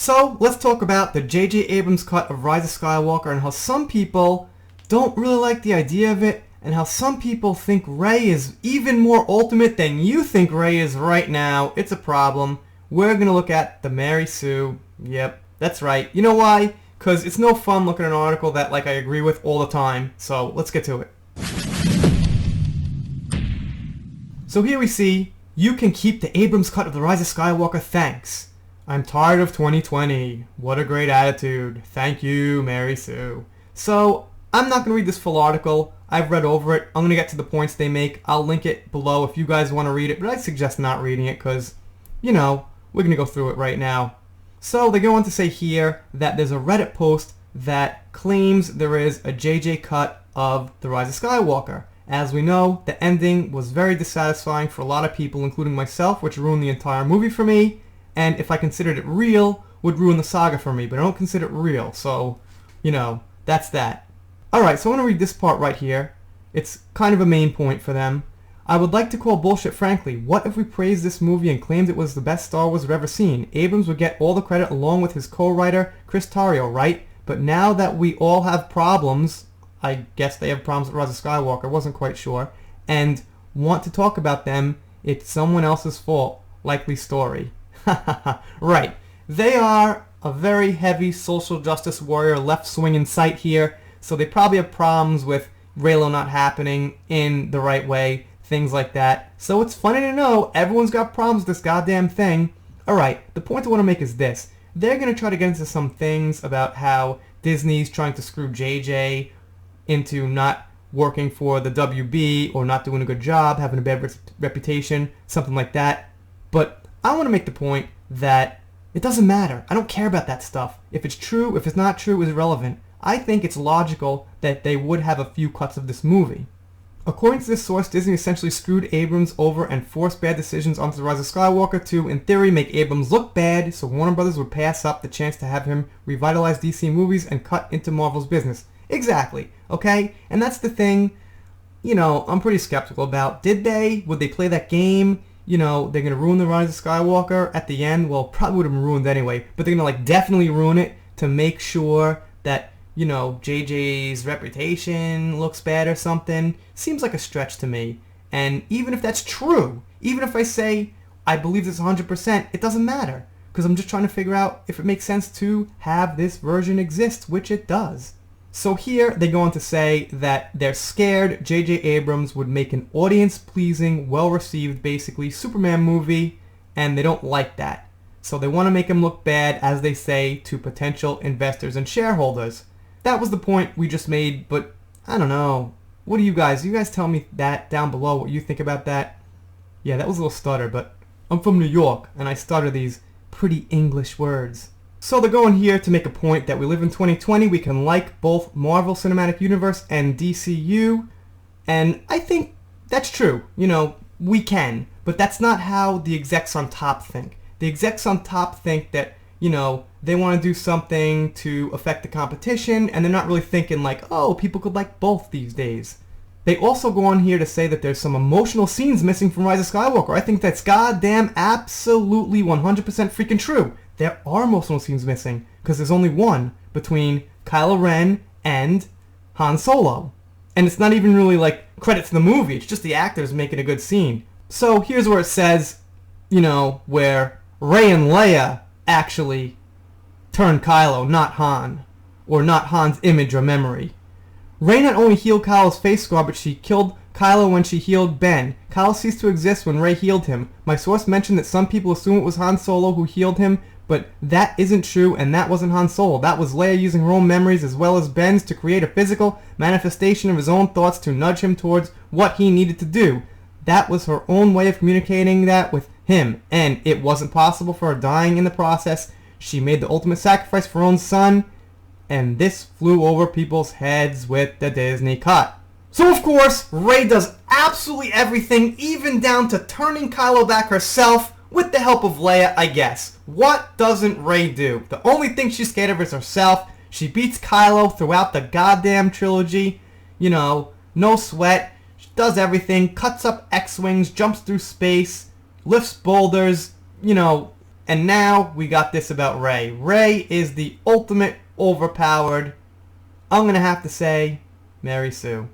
So let's talk about the J.J. Abrams cut of Rise of Skywalker and how some people don't really like the idea of it, and how some people think Rey is even more ultimate than you think Rey is right now. It's a problem. We're going to look at the Mary Sue. Yep, that's right. You know why? Because it's no fun looking at an article that I agree with all the time. So let's get to it. So here we see, you can keep the Abrams cut of the Rise of Skywalker, thanks. I'm tired of 2020. What a great attitude. Thank you, Mary Sue. So, I'm not going to read this full article. I've read over it. I'm going to get to the points they make. I'll link it below if you guys want to read it, but I suggest not reading it because, we're going to go through it right now. So, they go on to say here that there's a Reddit post that claims there is a JJ cut of The Rise of Skywalker. As we know, the ending was very dissatisfying for a lot of people, including myself, which ruined the entire movie for me. And if I considered it real, would ruin the saga for me, but I don't consider it real, so, that's that. Alright, so I want to read this part right here. It's kind of a main point for them. I would like to call bullshit, frankly. What if we praised this movie and claimed it was the best Star Wars we've ever seen? Abrams would get all the credit along with his co-writer, Chris Terrio, right? But now that we all have problems, I guess they have problems with Rise of Skywalker, wasn't quite sure, and want to talk about them, it's someone else's fault. Likely story. Right. They are a very heavy social justice warrior, left swing in sight here, so they probably have problems with Reylo not happening in the right way, things like that. So it's funny to know everyone's got problems with this goddamn thing. Alright, the point I want to make is this. They're going to try to get into some things about how Disney's trying to screw JJ into not working for the WB or not doing a good job, having a bad reputation, something like that. But I want to make the point that it doesn't matter. I don't care about that stuff. If it's true, if it's not true, is irrelevant. I think it's logical that they would have a few cuts of this movie. According to this source, Disney essentially screwed Abrams over and forced bad decisions onto The Rise of Skywalker to, in theory, make Abrams look bad, so Warner Brothers would pass up the chance to have him revitalize DC movies and cut into Marvel's business. Exactly, okay? And that's the thing, I'm pretty skeptical about. Would they play that game? They're going to ruin The Rise of Skywalker at the end. Well, probably would have been ruined anyway. But they're going to, definitely ruin it to make sure that, JJ's reputation looks bad or something. Seems like a stretch to me. And even if that's true, even if I say I believe this 100%, it doesn't matter. Because I'm just trying to figure out if it makes sense to have this version exist, which it does. So here they go on to say that they're scared J.J. Abrams would make an audience-pleasing, well-received, basically, Superman movie, and they don't like that. So they want to make him look bad, as they say, to potential investors and shareholders. That was the point we just made, but I don't know. What do you guys tell me that down below, what you think about that? Yeah, that was a little stutter, but I'm from New York, and I stutter these pretty English words. So they're going here to make a point that we live in 2020, we can like both Marvel Cinematic Universe and DCU, and I think that's true. We can, but that's not how the execs on top think. The execs on top think that, they want to do something to affect the competition, and they're not really thinking people could like both these days. They also go on here to say that there's some emotional scenes missing from Rise of Skywalker. I think that's goddamn absolutely 100% freaking true. There are emotional scenes missing, because there's only one between Kylo Ren and Han Solo. And it's not even really credit to the movie, it's just the actors making a good scene. So here's where it says, where Rey and Leia actually turned Kylo, not Han. Or not Han's image or memory. Rey not only healed Kylo's face scar, but she killed Kylo when she healed Ben. Kylo ceased to exist when Rey healed him. My source mentioned that some people assume it was Han Solo who healed him, but that isn't true, and that wasn't Han Solo. That was Leia using her own memories as well as Ben's to create a physical manifestation of his own thoughts to nudge him towards what he needed to do. That was her own way of communicating that with him, and it wasn't possible for her dying in the process. She made the ultimate sacrifice for her own son, and this flew over people's heads with the Disney cut. So of course, Rey does absolutely everything, even down to turning Kylo back herself, with the help of Leia, I guess. What doesn't Rey do? The only thing she's scared of is herself. She beats Kylo throughout the goddamn trilogy. No sweat. She does everything, cuts up X-Wings, jumps through space, lifts boulders, and And now we got this about Rey. Rey is the ultimate overpowered, I'm going to have to say, Mary Sue.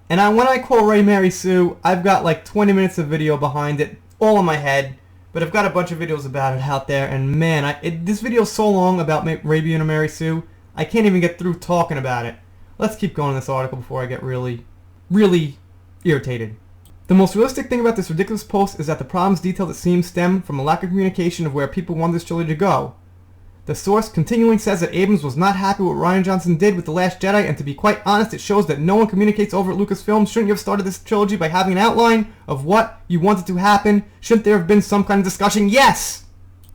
And when I call Rey Mary Sue, I've got like 20 minutes of video behind it, all in my head. But I've got a bunch of videos about it out there, and man, this video is so long about Rey being a Mary Sue, I can't even get through talking about it. Let's keep going in this article before I get really, really irritated. The most realistic thing about this ridiculous post is that the problems detailed it seems stem from a lack of communication of where people want this trilogy to go. The source continuing says that Abrams was not happy with what Rian Johnson did with The Last Jedi, and to be quite honest, it shows that no one communicates over at Lucasfilm. Shouldn't you have started this trilogy by having an outline of what you wanted to happen? Shouldn't there have been some kind of discussion? Yes!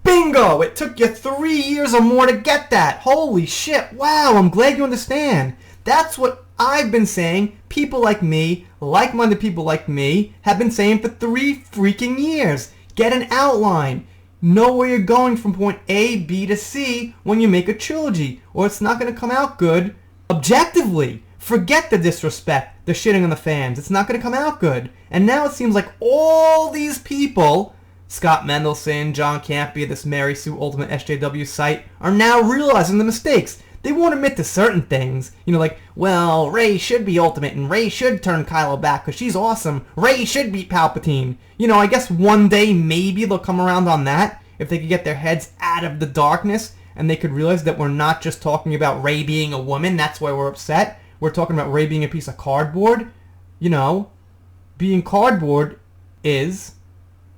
Bingo! It took you 3 years or more to get that! Holy shit, wow, I'm glad you understand. That's what I've been saying. People like me, like-minded people like me, have been saying for 3 freaking years. Get an outline. Know where you're going from point A, B to C when you make a trilogy, or it's not going to come out good objectively. Forget the disrespect, the shitting on the fans. It's not going to come out good. And now it seems like all these people, Scott Mendelson, John Campea, this Mary Sue Ultimate SJW site, are now realizing the mistakes. They won't admit to certain things. You know, like, well, Rey should be Ultimate, and Rey should turn Kylo back because she's awesome. Rey should beat Palpatine. You know, I guess one day maybe they'll come around on that if they could get their heads out of the darkness and they could realize that we're not just talking about Rey being a woman. That's why we're upset. We're talking about Rey being a piece of cardboard. You know, being cardboard is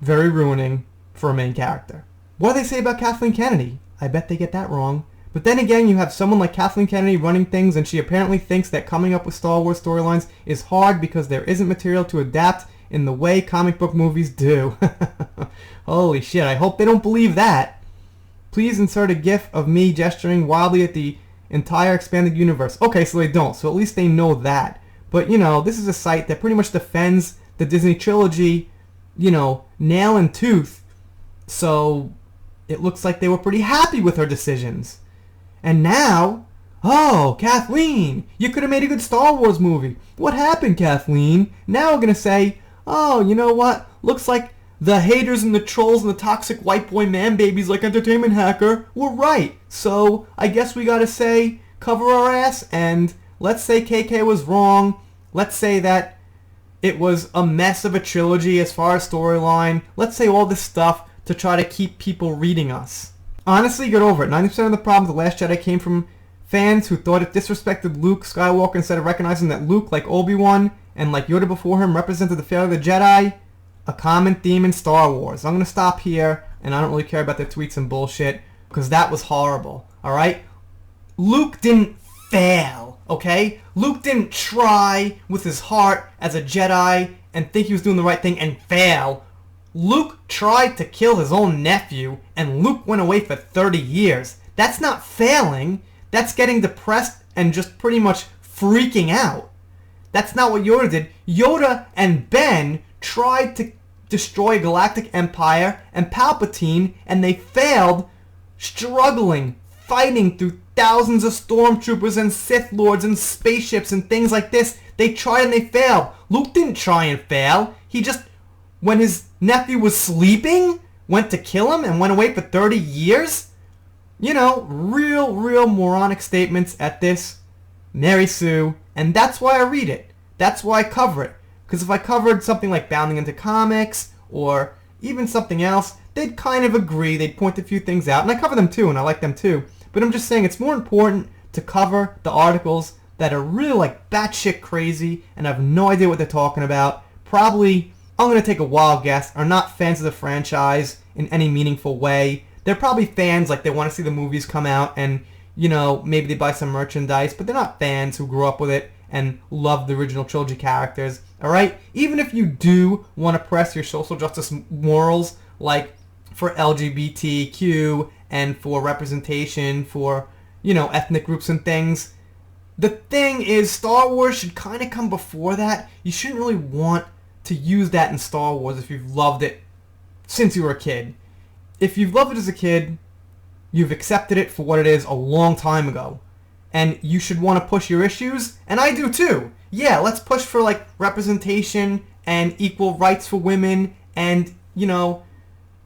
very ruining for a main character. What do they say about Kathleen Kennedy? I bet they get that wrong. But then again, you have someone like Kathleen Kennedy running things, and she apparently thinks that coming up with Star Wars storylines is hard because there isn't material to adapt in the way comic book movies do. Holy shit, I hope they don't believe that. Please insert a gif of me gesturing wildly at the entire expanded universe. Okay, so they don't, so at least they know that. But, you know, this is a site that pretty much defends the Disney trilogy, you know, nail and tooth. So it looks like they were pretty happy with her decisions. And now, oh, Kathleen, you could have made a good Star Wars movie. What happened, Kathleen? Now we're going to say, oh, you know what? Looks like the haters and the trolls and the toxic white boy man babies like Entertainment Hacker were right. So I guess we got to say, cover our ass, and let's say KK was wrong. Let's say that it was a mess of a trilogy as far as storyline. Let's say all this stuff to try to keep people reading us. Honestly, get over it. 90% of the problems with The Last Jedi came from fans who thought it disrespected Luke Skywalker instead of recognizing that Luke, like Obi-Wan and like Yoda before him, represented the failure of the Jedi, a common theme in Star Wars. I'm going to stop here, and I don't really care about the tweets and bullshit, because that was horrible, alright? Luke didn't fail, okay? Luke didn't try with his heart as a Jedi and think he was doing the right thing and fail. Luke tried to kill his own nephew, and Luke went away for 30 years. That's not failing. That's getting depressed and just pretty much freaking out. That's not what Yoda did. Yoda and Ben tried to destroy a galactic empire and Palpatine, and they failed, struggling, fighting through thousands of stormtroopers and Sith Lords and spaceships and things like this. They tried and they failed. Luke didn't try and fail. He just, when his nephew was sleeping, went to kill him and went away for 30 years? You know, real moronic statements at this Mary Sue, and that's why I read it. That's why I cover it. Because if I covered something like Bounding into Comics, or even something else, they'd kind of agree, they'd point a few things out, and I cover them too, and I like them too. But I'm just saying it's more important to cover the articles that are really like batshit crazy, and have no idea what they're talking about. Probably, I'm going to take a wild guess, are not fans of the franchise in any meaningful way. They're probably fans, like they want to see the movies come out, and, you know, maybe they buy some merchandise, but they're not fans who grew up with it and love the original trilogy characters, alright? Even if you do want to press your social justice morals, like for LGBTQ and for representation for, you know, ethnic groups and things, the thing is, Star Wars should kind of come before that. You shouldn't really want to use that in Star Wars if you've loved it since you were a kid. If you've loved it as a kid, you've accepted it for what it is a long time ago. And you should want to push your issues, and I do too. Yeah, let's push for like representation and equal rights for women and, you know,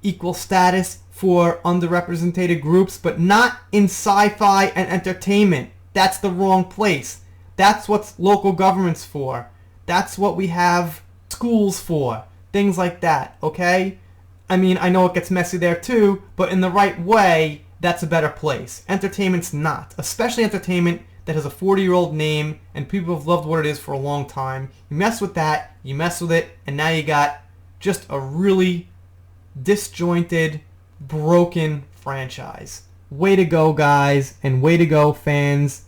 equal status for underrepresented groups, but not in sci-fi and entertainment. That's the wrong place. That's what local government's for. That's what we have schools for. Things like that, okay? I mean, I know it gets messy there too, but in the right way, that's a better place. Entertainment's not. Especially entertainment that has a 40-year-old name and people have loved what it is for a long time. You mess with that, you mess with it, and now you got just a really disjointed, broken franchise. Way to go, guys, and way to go, fans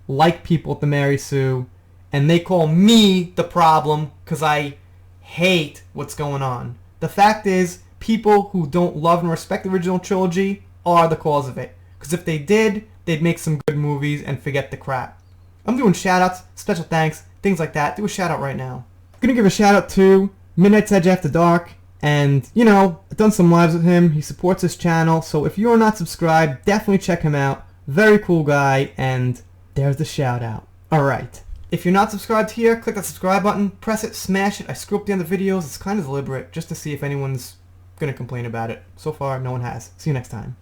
like people at the Mary Sue. And they call me the problem because I hate what's going on. The fact is, people who don't love and respect the original trilogy are the cause of it. Because if they did, they'd make some good movies and forget the crap. I'm doing shout-outs, special thanks, things like that. Do a shout-out right now. I'm going to give a shout-out to Midnight's Edge After Dark. And, you know, I've done some lives with him. He supports his channel. So if you are not subscribed, definitely check him out. Very cool guy. And there's the shout-out. Alright. If you're not subscribed here, click that subscribe button. Press it, smash it. I screw up the end of the videos. It's kind of deliberate just to see if anyone's going to complain about it. So far, no one has. See you next time.